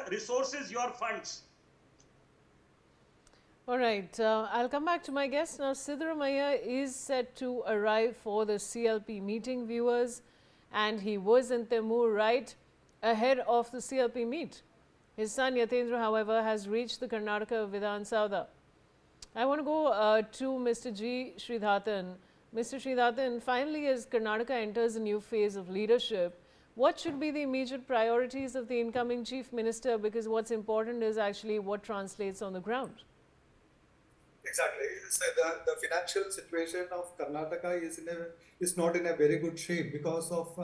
resources, your funds. All right, I'll come back to my guest now. Siddaramaiah is set to arrive for the CLP meeting, viewers, and he was in Temur right ahead of the CLP meet. His son Yatendra, however, has reached the Karnataka Vidhan Soudha. I want to go to Mr. G. Sridhatan. Mr. Sridhatan, finally, as Karnataka enters a new phase of leadership, what should be the immediate priorities of the incoming Chief Minister? Because what's important is actually what translates on the ground. Exactly. So the financial situation of Karnataka is not in a very good shape because of,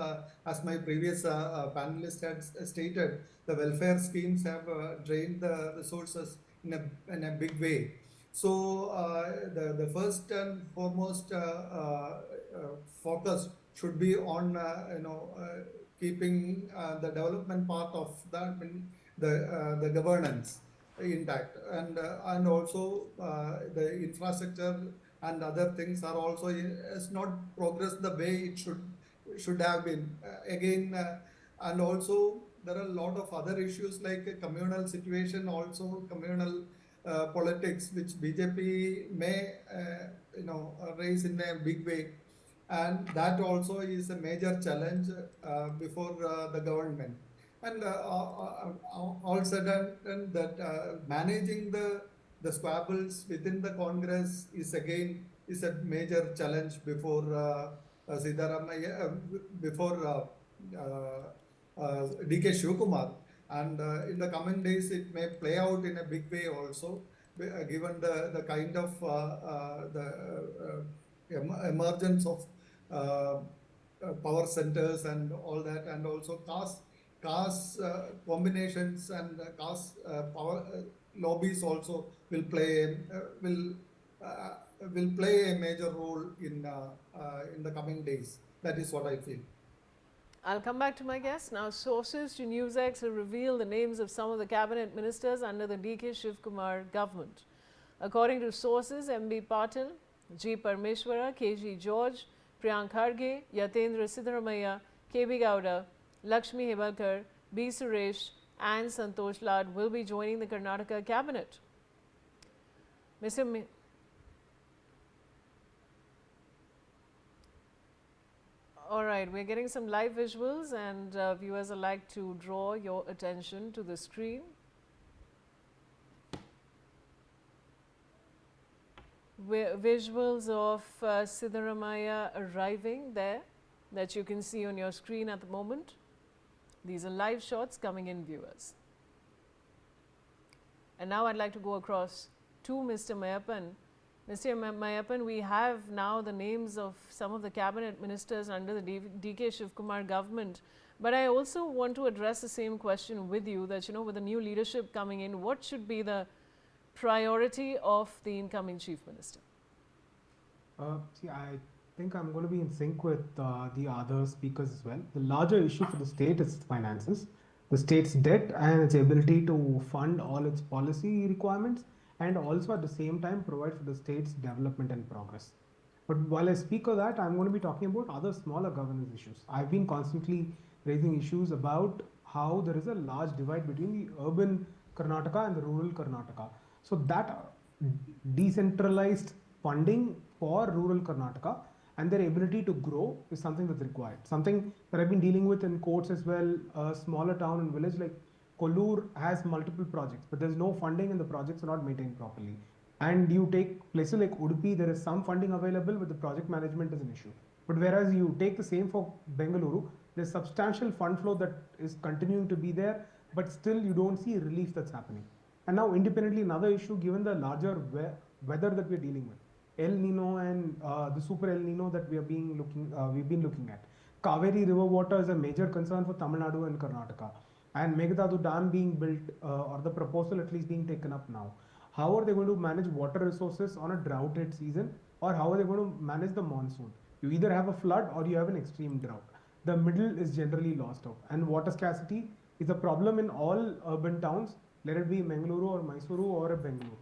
as my previous panelist had stated, the welfare schemes have drained the resources in a big way. So the first and foremost focus should be on keeping the development part of that, the governance intact, and also the infrastructure and other things are also has not progressed the way it should have been. And also there are a lot of other issues like communal situation, also communal politics, which BJP may raise in a big way, and that also is a major challenge before the government. And all said and that, managing the squabbles within the Congress is a major challenge before Siddaramaiah, before DK Shivakumar. And in the coming days, it may play out in a big way also, given the kind of emergence of power centers and all that, and also caste combinations and caste power lobbies also will play a major role in the coming days. That is what I feel. I'll come back to my guest. Now, sources to Newsx have revealed the names of some of the cabinet ministers under the DK Shivkumar government. According to sources, MB Patil, G. Parmeshwara, KG George, Priyank Kharge, Yatendra Siddaramaiah, KB Gowda, Lakshmi Hebalkar, B. Suresh and Santosh Lad will be joining the Karnataka cabinet. Mr. All right, we're getting some live visuals, and viewers would like to draw your attention to the screen. Visuals of Siddaramaiah arriving there that you can see on your screen at the moment. These are live shots coming in, viewers. And now I'd like to go across to Mr. Mayappan. Mr. Mayappan, we have now the names of some of the cabinet ministers under the DK Shivkumar government. But I also want to address the same question with you that, with the new leadership coming in, what should be the priority of the incoming chief minister? See, I think I'm going to be in sync with the other speakers as well. The larger issue for the state is finances, the state's debt and its ability to fund all its policy requirements, and also at the same time provide for the state's development and progress. But while I speak of that, I'm going to be talking about other smaller governance issues. I've been constantly raising issues about how there is a large divide between the urban Karnataka and the rural Karnataka. So that decentralized funding for rural Karnataka and their ability to grow is something that's required. Something that I've been dealing with in courts as well. A smaller town and village like Kollur has multiple projects, but there's no funding and the projects are not maintained properly. And you take places like Udupi, there is some funding available, but the project management is an issue. But whereas you take the same for Bengaluru, there's substantial fund flow that is continuing to be there, but still you don't see relief that's happening. And now independently, another issue, given the larger weather that we're dealing with, El Nino and the Super El Nino that we've been looking at. Kaveri river water is a major concern for Tamil Nadu and Karnataka. And Meghdadu Dam being built, or the proposal at least being taken up now. How are they going to manage water resources on a drought-hit season, or how are they going to manage the monsoon? You either have a flood or you have an extreme drought. The middle is generally lost out, and water scarcity is a problem in all urban towns, let it be Mangaluru or Mysuru or Bengaluru.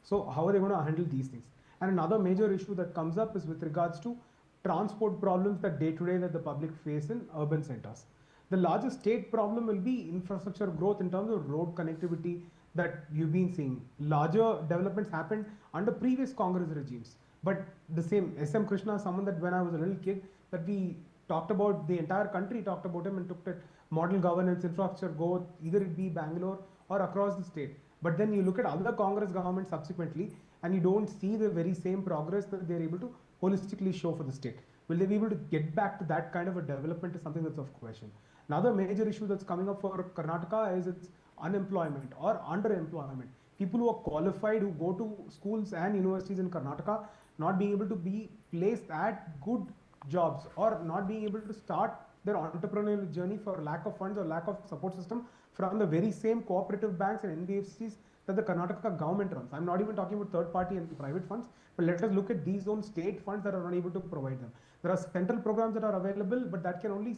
So how are they going to handle these things? And another major issue that comes up is with regards to transport problems that day to day that the public face in urban centers. The largest state problem will be infrastructure growth in terms of road connectivity that you've been seeing. Larger developments happened under previous Congress regimes. But the same SM Krishna, someone that when I was a little kid, that we talked about, the entire country talked about him and took that model governance, infrastructure growth, either it be Bangalore or across the state. But then you look at other Congress governments subsequently, and you don't see the very same progress that they're able to holistically show for the state. Will they be able to get back to that kind of a development is something that's of question. Another major issue that's coming up for Karnataka is its unemployment or underemployment. People who are qualified, who go to schools and universities in Karnataka, not being able to be placed at good jobs or not being able to start their entrepreneurial journey for lack of funds or lack of support system from the very same cooperative banks and NBFCs that the Karnataka government runs. I'm not even talking about third party and private funds, but let us look at these own state funds that are not able to provide them. There are central programs that are available, but that can only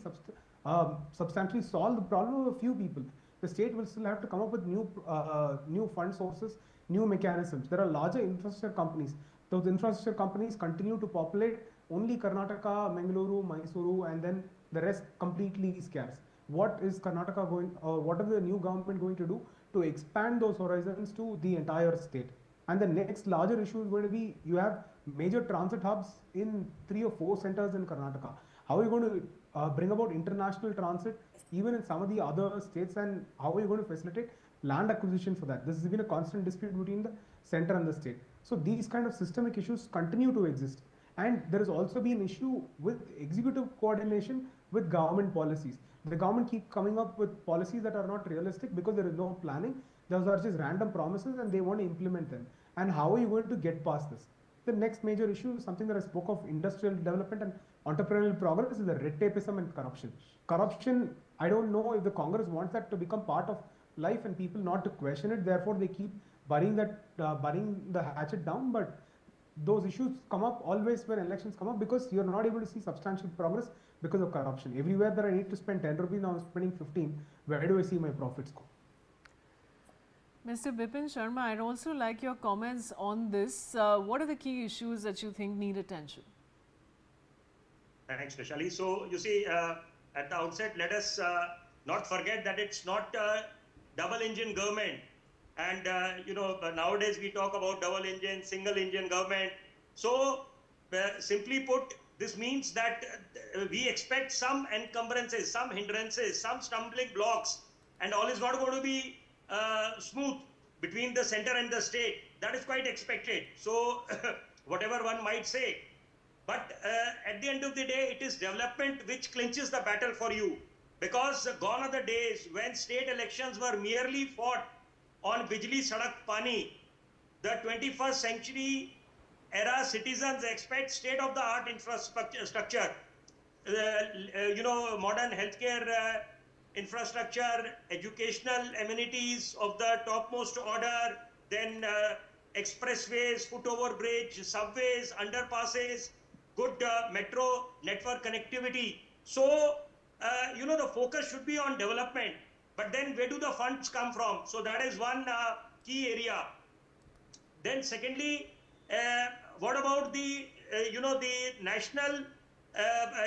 substantially solve the problem of a few people. The state will still have to come up with new fund sources, new mechanisms. There are larger infrastructure companies. Those infrastructure companies continue to populate only Karnataka, Mangaluru, Mysuru, and then the rest completely scarce. What is Karnataka what is the new government going to do to expand those horizons to the entire state? And the next larger issue is going to be, you have major transit hubs in 3 or 4 centers in Karnataka. How are you going to bring about international transit even in some of the other states, and how are you going to facilitate land acquisition for that? This has been a constant dispute between the center and the state. So these kind of systemic issues continue to exist. And there has also been an issue with executive coordination with government policies. The government keep coming up with policies that are not realistic because there is no planning. Those are just random promises and they want to implement them. And how are you going to get past this? The next major issue is something that I spoke of, industrial development and entrepreneurial progress, is the red tapeism and corruption. Corruption, I don't know if the Congress wants that to become part of life and people not to question it. Therefore, they keep burying the hatchet down. But those issues come up always when elections come up because you're not able to see substantial progress because of corruption. Everywhere that I need to spend 10 rupees, now I'm spending 15. Where do I see my profits go? Mr. Bipin Sharma, I'd also like your comments on this. What are the key issues that you think need attention? Thanks, Vishali. So, you see, at the outset, let us not forget that it's not a double engine government. And, nowadays we talk about double engine, single engine government. So, simply put, this means that we expect some encumbrances, some hindrances, some stumbling blocks, and all is not going to be smooth between the center and the state. That is quite expected. So, whatever one might say. But at the end of the day, it is development which clinches the battle for you. Because gone are the days when state elections were merely fought on Bijli Sadak Pani. The 21st century era citizens expect state-of-the-art infrastructure, modern healthcare infrastructure, educational amenities of the topmost order, then expressways, foot-over bridge, subways, underpasses, good metro network connectivity. So, the focus should be on development. But then where do the funds come from? So that is one key area. Then secondly, what about the national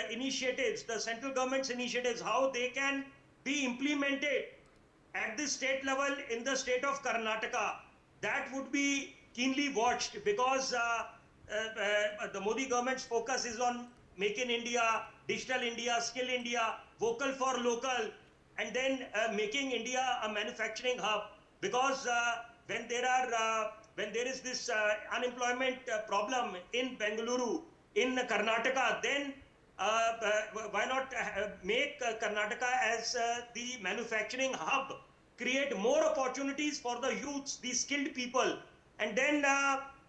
initiatives, the central government's initiatives, how they can be implemented at the state level in the state of Karnataka? That would be keenly watched because the Modi government's focus is on Make in India, Digital India, Skill India, Vocal for Local, and then making India a manufacturing hub. Because when there is this unemployment problem in Bengaluru, in Karnataka, then why not make Karnataka as the manufacturing hub, create more opportunities for the youths, the skilled people, and then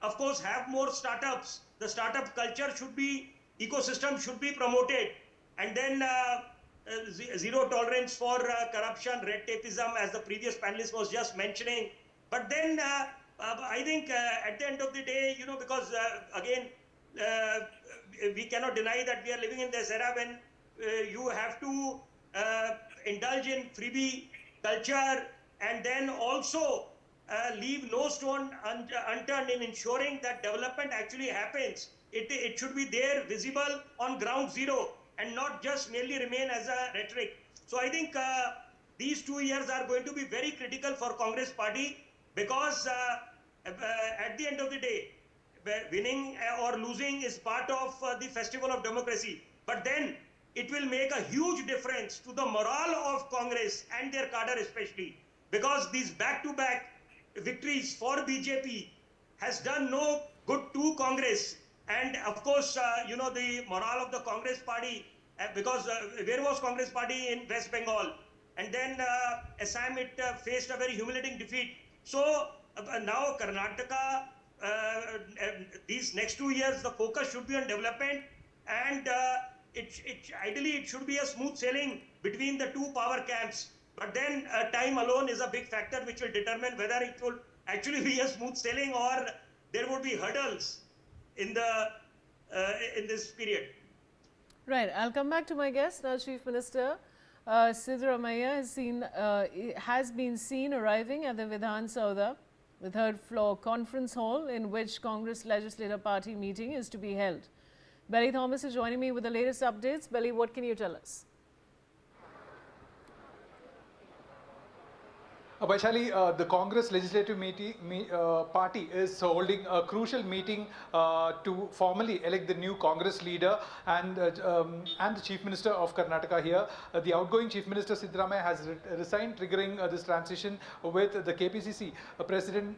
of course have more startups. The startup culture should be, ecosystem should be promoted, and then zero tolerance for corruption, red tapeism, as the previous panelist was just mentioning. But then I think at the end of the day, because again, we cannot deny that we are living in this era when you have to indulge in freebie culture and then also leave no stone unturned in ensuring that development actually happens. It should be there, visible on ground zero, and not just merely remain as a rhetoric. So I think these 2 years are going to be very critical for Congress party, because at the end of the day, winning or losing is part of the festival of democracy. But then it will make a huge difference to the morale of Congress and their cadre especially, because these back-to-back victories for BJP has done no good to Congress. And of course, the morale of the Congress party, because where was Congress party in West Bengal? And then Assam, it faced a very humiliating defeat. So now Karnataka, these next 2 years, the focus should be on development, and ideally it should be a smooth sailing between the two power camps. But then time alone is a big factor which will determine whether it will actually be a smooth sailing or there would be hurdles in this period. Right. I'll come back to my guest now. Chief Minister Siddaramaiah has been seen arriving at the Vidhan Soudha, the third floor conference hall in which Congress Legislature Party meeting is to be held. Belly Thomas is joining me with the latest updates. Belly, what can you tell us? Vaishali, the Congress Legislative Party is holding a crucial meeting to formally elect the new Congress leader and the Chief Minister of Karnataka here. The outgoing Chief Minister Siddaramaiah has resigned, triggering this transition with the KPCC President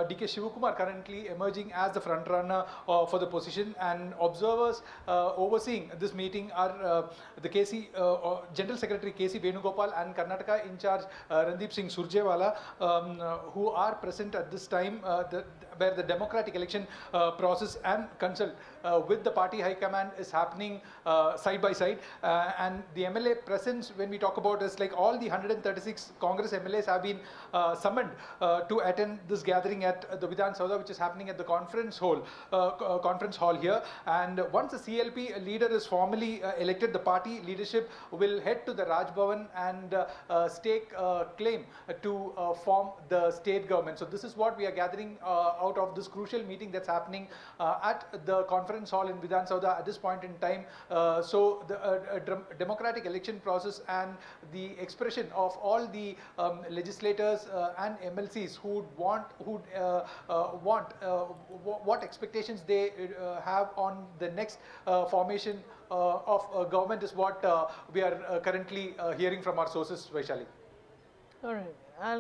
D.K. Shivakumar currently emerging as the front runner for the position. And observers overseeing this meeting are the General Secretary K.C. Venugopal and Karnataka in charge Randeep Singh Surjewala, who are present at this time where the democratic election process and consult with the party high command is happening side by side. And the MLA presence, when we talk about, is like all the 136 Congress MLAs have been summoned to attend this gathering at the Vidhan Soudha, which is happening at the conference hall here. And once the CLP leader is formally elected, the party leadership will head to the Raj Bhavan and stake claim to form the state government. So this is what we are gathering out of this crucial meeting that's happening at the conference hall in Vidhan Soudha at this point in time. So the democratic election process and the expression of all the legislators and MLCs who want what expectations they have on the next formation of government is what we are currently hearing from our sources, Vaishali. All right. I'll